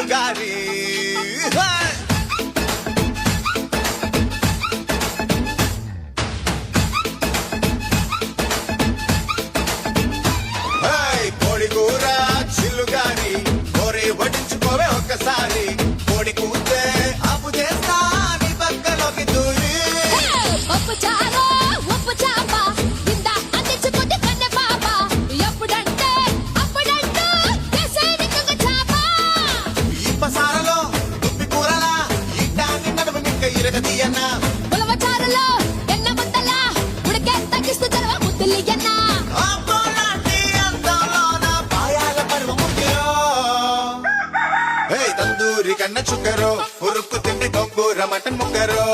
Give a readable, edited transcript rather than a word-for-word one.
చిల్లుగారి కోడి కూర చిల్లుగారి కోరి వడ్డించుకోవే ఒక్కసారి కోడి కూతే అప్పు చేస్తా నీ పక్కలోకి దూరి ఉప్పు చారు ఉప్పు చాప ఇందా అందించుకుంది కన్నె పాప ఎప్పుడంటే అప్పుడంటూ కేసేరికగ చాప ఇప్పసారలో దుప్పి కూరలా ఇట్టాన్ని నడుము మిక్క ఇరగదీయన్న ఉలవ చారులో ఎన్న ముద్దల ఉడికే తగ్గిస్తూ జరవ ముద్దులియన్న అబ్బోలాంటి అందంలోన పాయాల పరువ ముగ్గురో తందూరి కన్న చుక్కరో ఉరుక్కు తిండి గొంగూర మటన్ ముక్కరో